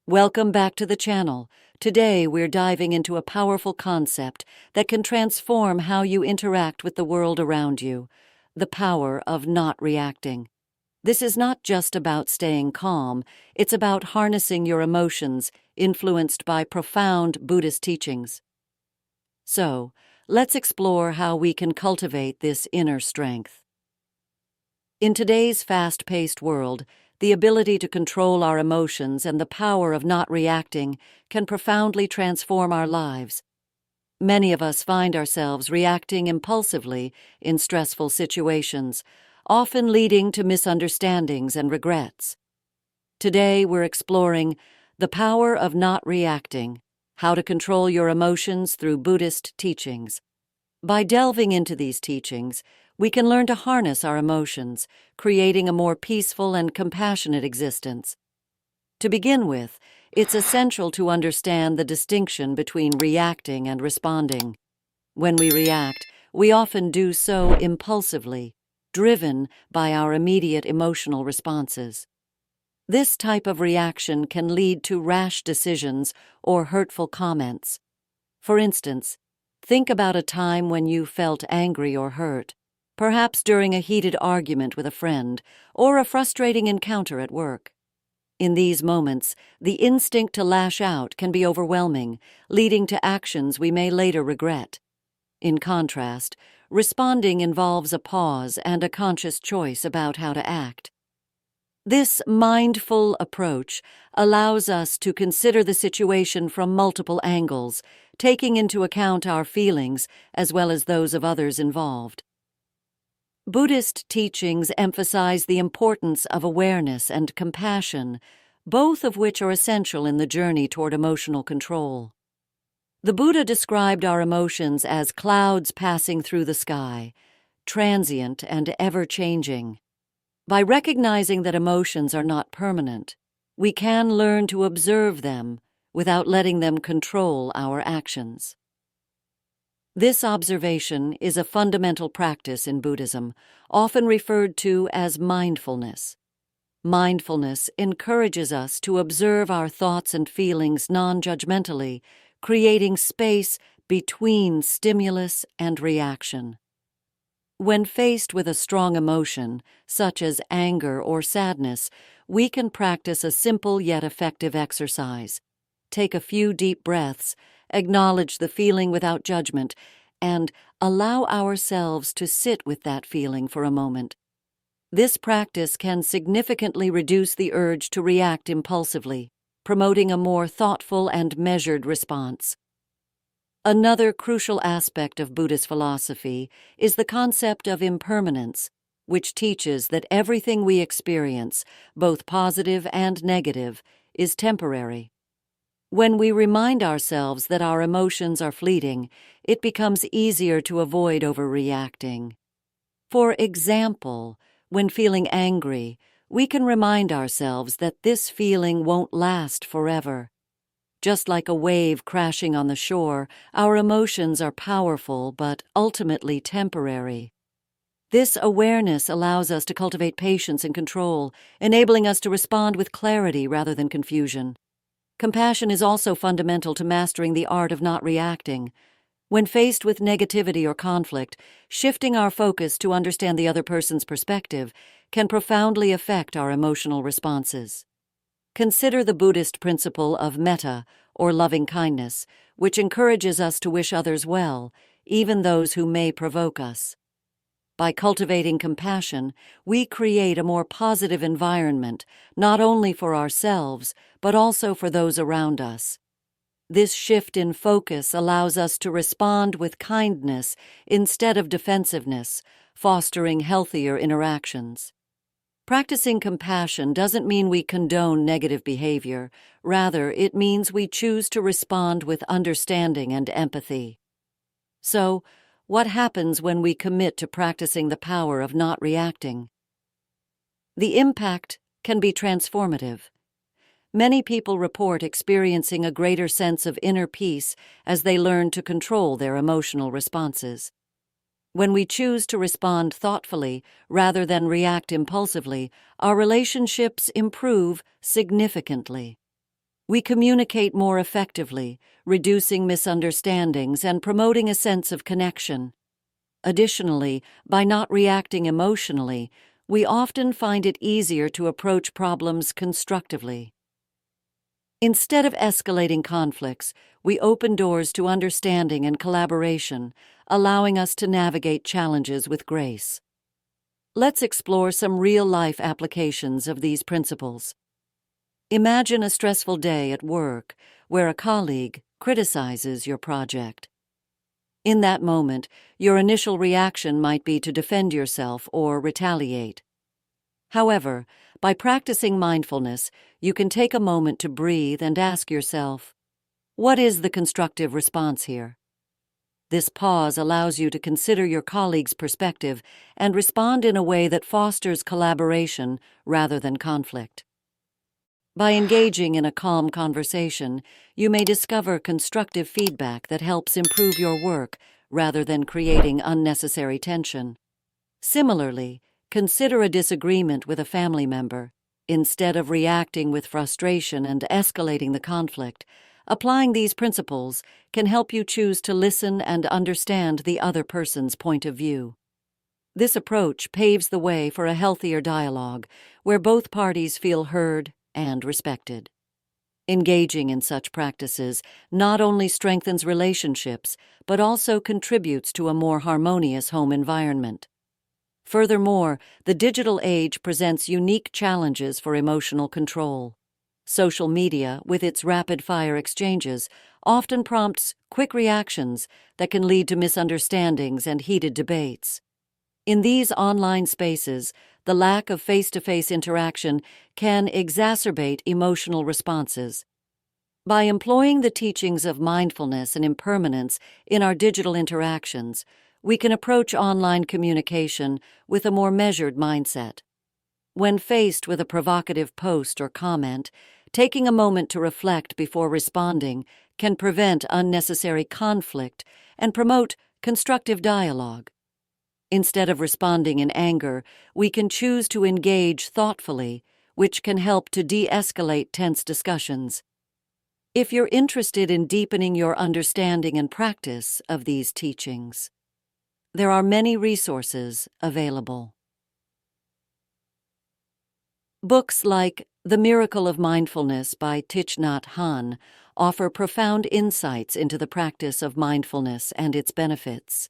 Welcome back to the channel. Today we're diving into a powerful concept that can transform how you interact with the world around you: the power of not reacting. This is not just about staying calm, it's about harnessing your emotions influenced by profound Buddhist teachings. So, let's explore how we can cultivate this inner strength. In today's fast-paced world, the ability to control our emotions and the power of not reacting can profoundly transform our lives. Many of us find ourselves reacting impulsively in stressful situations, often leading to misunderstandings and regrets. Today we're exploring the power of not reacting, how to control your emotions through Buddhist teachings. By delving into these teachings, we can learn to harness our emotions, creating a more peaceful and compassionate existence. To begin with, it's essential to understand the distinction between reacting and responding. When we react, we often do so impulsively, driven by our immediate emotional responses. This type of reaction can lead to rash decisions or hurtful comments. For instance, think about a time when you felt angry or hurt, perhaps during a heated argument with a friend or a frustrating encounter at work. In these moments, the instinct to lash out can be overwhelming, leading to actions we may later regret. In contrast, responding involves a pause and a conscious choice about how to act. This mindful approach allows us to consider the situation from multiple angles, taking into account our feelings as well as those of others involved. Buddhist teachings emphasize the importance of awareness and compassion, both of which are essential in the journey toward emotional control. The Buddha described our emotions as clouds passing through the sky, transient and ever-changing. By recognizing that emotions are not permanent, we can learn to observe them without letting them control our actions. This observation is a fundamental practice in Buddhism, often referred to as mindfulness. Mindfulness encourages us to observe our thoughts and feelings non-judgmentally, creating space between stimulus and reaction. When faced with a strong emotion, such as anger or sadness, we can practice a simple yet effective exercise. Take a few deep breaths, acknowledge the feeling without judgment, and allow ourselves to sit with that feeling for a moment. This practice can significantly reduce the urge to react impulsively, promoting a more thoughtful and measured response. Another crucial aspect of Buddhist philosophy is the concept of impermanence, which teaches that everything we experience, both positive and negative, is temporary. When we remind ourselves that our emotions are fleeting, it becomes easier to avoid overreacting. For example, when feeling angry, we can remind ourselves that this feeling won't last forever. Just like a wave crashing on the shore, our emotions are powerful but ultimately temporary. This awareness allows us to cultivate patience and control, enabling us to respond with clarity rather than confusion. Compassion is also fundamental to mastering the art of not reacting. When faced with negativity or conflict, shifting our focus to understand the other person's perspective can profoundly affect our emotional responses. Consider the Buddhist principle of metta, or loving kindness, which encourages us to wish others well, even those who may provoke us. By cultivating compassion, we create a more positive environment, not only for ourselves, but also for those around us. This shift in focus allows us to respond with kindness instead of defensiveness, fostering healthier interactions. Practicing compassion doesn't mean we condone negative behavior. Rather, it means we choose to respond with understanding and empathy. So, what happens when we commit to practicing the power of not reacting? The impact can be transformative. Many people report experiencing a greater sense of inner peace as they learn to control their emotional responses. When we choose to respond thoughtfully rather than react impulsively, our relationships improve significantly. We communicate more effectively, reducing misunderstandings and promoting a sense of connection. Additionally, by not reacting emotionally, we often find it easier to approach problems constructively. Instead of escalating conflicts, we open doors to understanding and collaboration, allowing us to navigate challenges with grace. Let's explore some real-life applications of these principles. Imagine a stressful day at work where a colleague criticizes your project. In that moment, your initial reaction might be to defend yourself or retaliate. However, by practicing mindfulness, you can take a moment to breathe and ask yourself, what is the constructive response here? This pause allows you to consider your colleague's perspective and respond in a way that fosters collaboration rather than conflict. By engaging in a calm conversation, you may discover constructive feedback that helps improve your work rather than creating unnecessary tension. Similarly, consider a disagreement with a family member. Instead of reacting with frustration and escalating the conflict, applying these principles can help you choose to listen and understand the other person's point of view. This approach paves the way for a healthier dialogue where both parties feel heard and respected. Engaging in such practices not only strengthens relationships, but also contributes to a more harmonious home environment. Furthermore, the digital age presents unique challenges for emotional control. Social media, with its rapid-fire exchanges, often prompts quick reactions that can lead to misunderstandings and heated debates. In these online spaces, the lack of face-to-face interaction can exacerbate emotional responses. By employing the teachings of mindfulness and impermanence in our digital interactions, we can approach online communication with a more measured mindset. When faced with a provocative post or comment, taking a moment to reflect before responding can prevent unnecessary conflict and promote constructive dialogue. Instead of responding in anger, we can choose to engage thoughtfully, which can help to de-escalate tense discussions. If you're interested in deepening your understanding and practice of these teachings, there are many resources available. Books like The Miracle of Mindfulness by Thich Nhat Hanh offer profound insights into the practice of mindfulness and its benefits.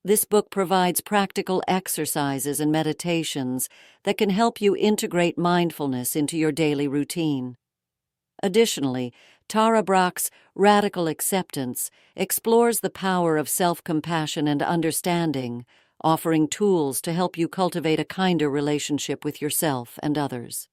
This book provides practical exercises and meditations that can help you integrate mindfulness into your daily routine. Additionally, Tara Brach's Radical Acceptance explores the power of self-compassion and understanding, offering tools to help you cultivate a kinder relationship with yourself and others.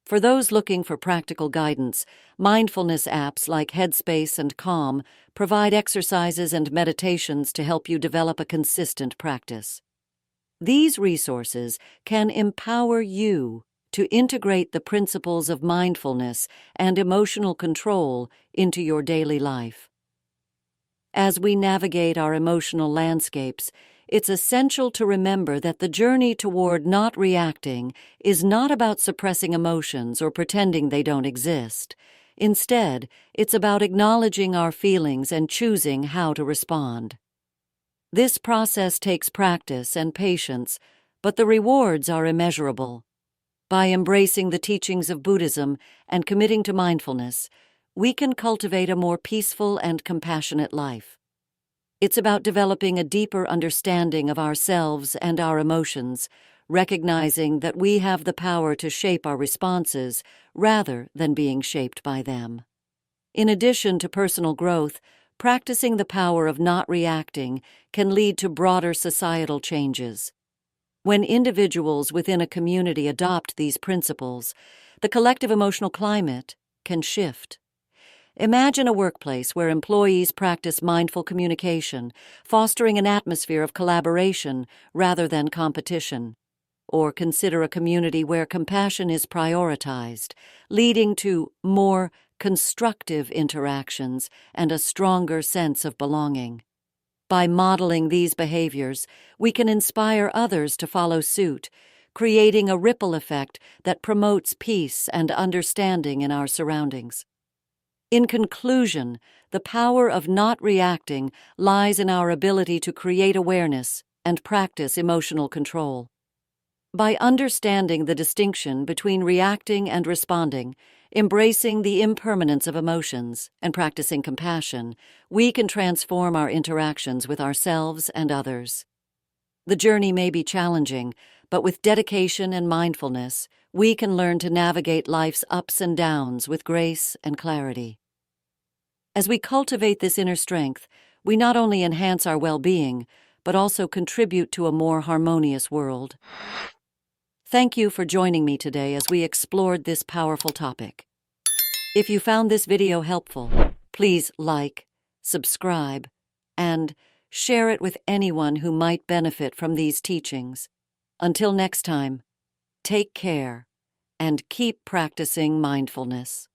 For those looking for practical guidance, mindfulness apps like Headspace and Calm provide exercises and meditations to help you develop a consistent practice. These resources can empower you to integrate the principles of mindfulness and emotional control into your daily life. As we navigate our emotional landscapes, it's essential to remember that the journey toward not reacting is not about suppressing emotions or pretending they don't exist. Instead, it's about acknowledging our feelings and choosing how to respond. This process takes practice and patience, but the rewards are immeasurable. By embracing the teachings of Buddhism and committing to mindfulness, we can cultivate a more peaceful and compassionate life. It's about developing a deeper understanding of ourselves and our emotions, recognizing that we have the power to shape our responses rather than being shaped by them. In addition to personal growth, practicing the power of not reacting can lead to broader societal changes. When individuals within a community adopt these principles, the collective emotional climate can shift. Imagine a workplace where employees practice mindful communication, fostering an atmosphere of collaboration rather than competition. Or consider a community where compassion is prioritized, leading to more constructive interactions and a stronger sense of belonging. By modeling these behaviors, we can inspire others to follow suit, creating a ripple effect that promotes peace and understanding in our surroundings. In conclusion, the power of not reacting lies in our ability to create awareness and practice emotional control. By understanding the distinction between reacting and responding, embracing the impermanence of emotions, and practicing compassion, we can transform our interactions with ourselves and others. The journey may be challenging, but with dedication and mindfulness, we can learn to navigate life's ups and downs with grace and clarity. As we cultivate this inner strength, we not only enhance our well-being, but also contribute to a more harmonious world. Thank you for joining me today as we explored this powerful topic. If you found this video helpful, please like, subscribe, and share it with anyone who might benefit from these teachings. Until next time, take care and keep practicing mindfulness.